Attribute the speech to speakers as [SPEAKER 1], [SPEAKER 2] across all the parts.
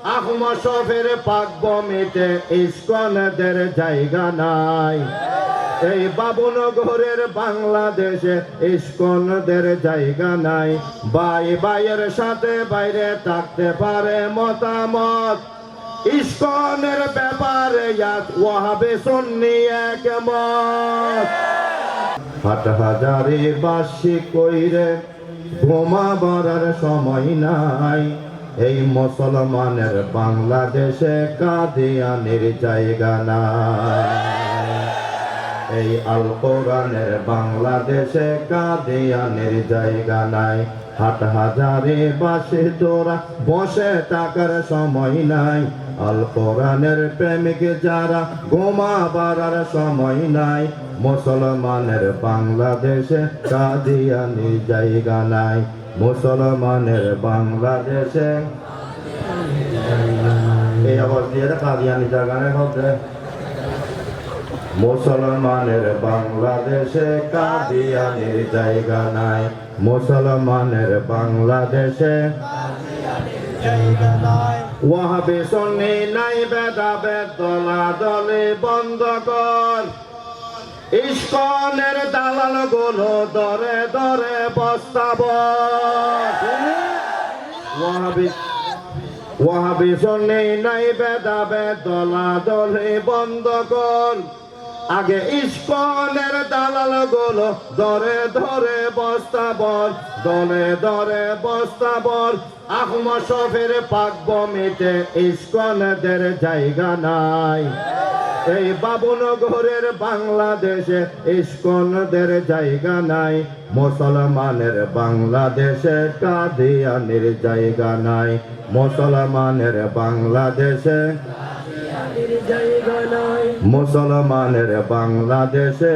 [SPEAKER 1] আহমদ শফের পাক ভূমিতে ইস্কনদের জায়গা নাই। এই বাবুনগরের বাংলাদেশে ইস্কনদের জায়গা নাই। ভাই ভাইয়ের সাথে বাইরে থাকতে পারে মতামত, ইস্কনের ব্যাপারে ওয়াহাবে সুন্নি একমত। হাটহাজারি বার্ষিক কইরে ঘুমাবার সময় নাই। এই মুসলমানের বাংলাদেশে কাদিয়ানির জায়গা নাই। এই আল কোরআনের বাংলাদেশে কাদিয়ানির জায়গা নাই। হাটহাজারি বাসে তোরা বসে থাকার সময় নাই। আল কোরআনের প্রেমিক যারা ঘুমাবার সময় নাই। মুসলমানের বাংলাদেশে কাদিয়ানির জায়গা নাই। মুসলমানের বাংলাদেশে এই আবার দিয়ে কাদিয়ানি জায়গা নাই হবে। মুসলমানের বাংলাদেশে কাদিয়ানির জায়গা নাই। মুসলমানের বাংলাদেশে ওয়াহাবি সুন্নি নাই ভেদাভেদ দলাদলি বন্ধ কর। ইস্কনের দালাল গুলো দরে দরে বস্তাবত। ওয়াহাবি সুন্নি নাই ভেদাভেদ দলাদলি বন্ধ কর। আগে ইস্কনের দালাল গুলো দরে দরে বস্তাবত, দলে দরে বস্তাবত। আহমদ শফের পাক ভূমিতে ইস্কনদের জায়গা নাই। এই বাবুনগরের বাংলাদেশে ইস্কনদের জায়গা নাই। মুসলমানের বাংলাদেশে কাদিয়ানির জায়গা নাই। মুসলমানের বাংলাদেশে মুসলমানের বাংলাদেশে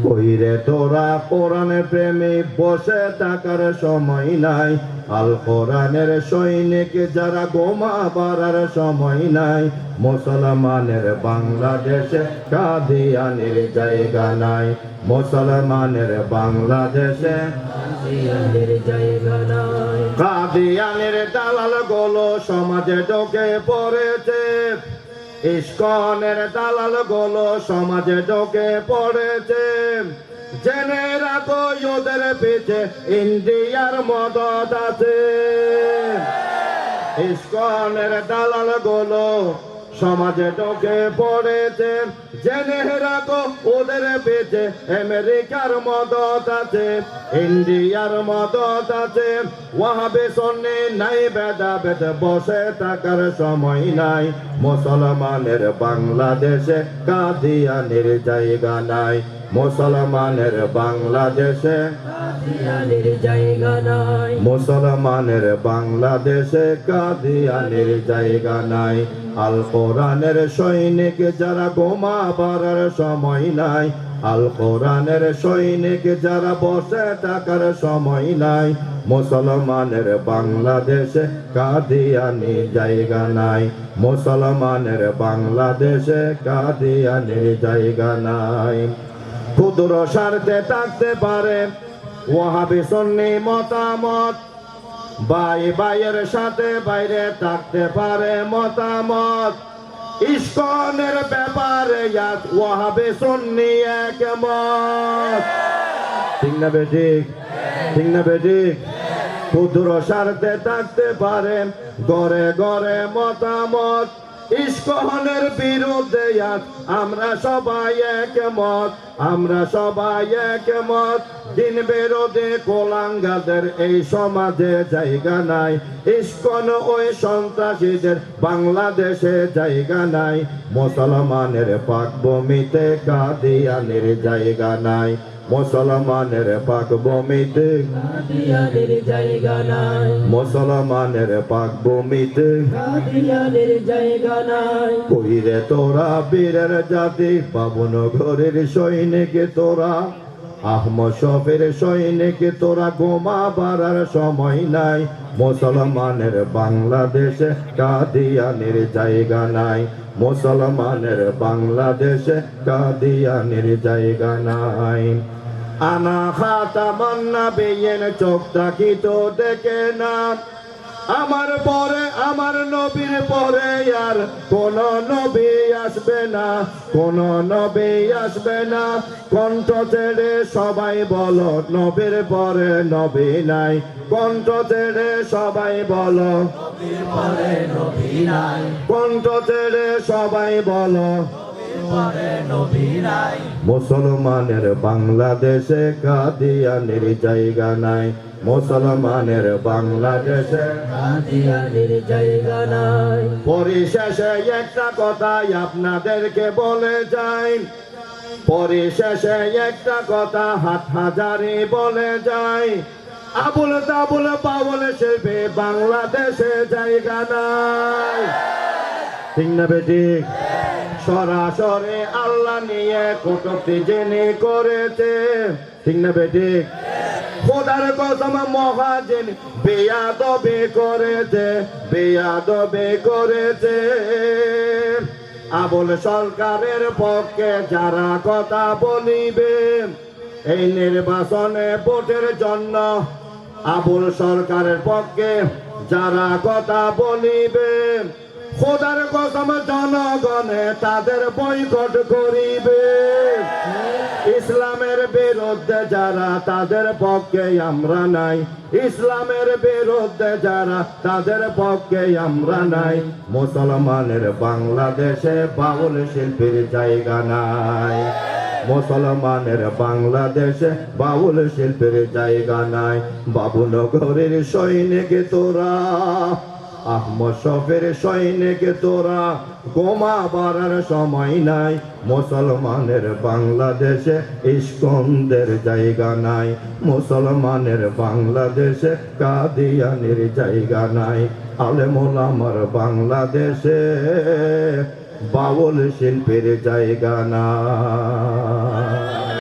[SPEAKER 1] কইরে তোরা কোরআনের প্রেমে বসে থাকার সময় নাই। আল কোরআনের সৈনিক যারা ঘুমাবার সময় নাই। মুসলমানের বাংলাদেশে কাদিয়ানির জায়গা নাই। মুসলমানের বাংলাদেশে কাদিয়ানির দালাল গুলো সমাজে ঢুকে পড়েছে। ইস্কনের দালাল গুলো সমাজে ঢুকে পড়েছে। জেনে রাখো ওদের পিছে ইন্ডিয়ার মদত আছে। ইস্কনের দালাল গুলো সমাজে ঢুকে পড়েছে। জেনে রাখো ওদের পিছে আমেরিকার মদত আছে, ইন্ডিয়ার মদত আছে। ওয়াহাবি সুন্নি নাই ভেদাভেদ বসে থাকার সময় নাই। মুসলমানের বাংলাদেশে কাদিয়ানির জায়গা নাই। মুসলমানের বাংলাদেশে কাদিয়ানির জায়গা নাই। মুসলমানের বাংলাদেশে কাদিয়ানির জায়গা নাই। আল কোরআনের সৈনিক যারা ঘুমাবার সময় নাই। আল কোরআনের সৈনিক যারা বসে থাকার সময় নাই। মুসলমানের বাংলাদেশে কাদিয়ানির জায়গা নাই। মুসলমানের বাংলাদেশে কাদিয়ানির জায়গা নাই। ক্ষুদ্র স্বার্থে থাকতে পারে ওয়াহাবি সুন্নি মতামত। ভাই ভাইয়ের সাথে বাইরে থাকতে পারে মতামত। ইস্কনের ব্যাপারে ওয়াহাবি সুন্নি একমত। ঠিক না বেঠিক? ঠিক না বেঠিক? ক্ষুদ্র স্বার্থে থাকতে পারে গড়ে গড়ে মতামত। ইস্কনের বিরুদ্ধে আমরা সবাই একমত। আমরা সবাই একমত। দিন বিরোধী কোলাঙ্গাদের এই সমাজে জায়গা নাই। ইস্কন ওই সন্ত্রাসীদের বাংলাদেশে জায়গা নাই। মুসলমানের পাক ভূমিতে কাদিয়ানির জায়গা নাই। মুসলমানের পাক ভূমিতে কাদিয়ানির জায়গা নাই। মুসলমানের পাক ভূমিতে কাদিয়ানির জায়গা নাই। কইরে তোরা বীরের জাতি বাবুনগরের সৈনিক তোরা। আহমদ শফের সৈনিক তোরা ঘুমাবার সময় নাই। মুসলমানের বাংলাদেশে কাদিয়ানির জায়গা নাই। মুসলমানের বাংলাদেশে কাদিয়ানির জায়গা নাই। আনা খাতামান নবিয়্যিন চোখ তাকি তো দেখে না। আমার পরে আমার নবীর পরে আর কোন নবী আসবে না, কোন নবী আসবে না। কণ্ঠ ছেড়ে সবাই বলো নবীর পরে নবী নাই, কণ্ঠ ছেড়ে সবাই বলো
[SPEAKER 2] নবীর পরে নবী নাই,
[SPEAKER 1] কণ্ঠ ছেড়ে সবাই বলো
[SPEAKER 2] পরে নবী নাই।
[SPEAKER 1] মুসলমানের বাংলাদেশে কাদিয়ানির জায়গা নাই, মুসলমানের বাংলাদেশে
[SPEAKER 2] কাদিয়ানির জায়গা নাই।
[SPEAKER 1] পরিশেষে একটা কথাই আপনাদেরকে বলে যাই, পরিশেষে একটা কথা হাটহাজারি বলে যাই, আবুল তাবুল বাউল শিল্পে বাংলাদেশে জায়গা নাই। ঠিক না বেঠিক? সরাসরি আল্লাহ নিয়ে কটূক্তি জেনে করেছে, ঠিক না বেঠিক? খোদার কসম মহাজিন বেয়াদবি করেছে, বেয়াদবি করেছে। আবুল সরকারের পক্ষে যারা কথা বলিবে এই নির্বাচনে ভোটের জন্য, আবুল সরকারের পক্ষে যারা কথা বলিবে খোদার কসম জনগণে তাদের বয়কট করিবে। ইসলামের বিরুদ্ধে যারা তাদের পক্ষে আমরা নাই, ইসলামের বিরুদ্ধে যারা তাদের পক্ষে আমরা নাই। মুসলমানের বাংলাদেশে বাউল শিল্পীর জায়গা নাই, মুসলমানের বাংলাদেশে বাউল শিল্পীর জায়গা নাই। বাবুনগরের সৈনিক তোরা, আহমদ শফের সৈনিক তোরা, ঘুমাবার সময় নাই। মুসলমানের বাংলাদেশে ইস্কন্দের জায়গা নাই, মুসলমানের বাংলাদেশে কাদিয়ানির জায়গা নাই। আলেম ওলামার বাংলাদেশে বাউল শিল্পের জায়গা নাই।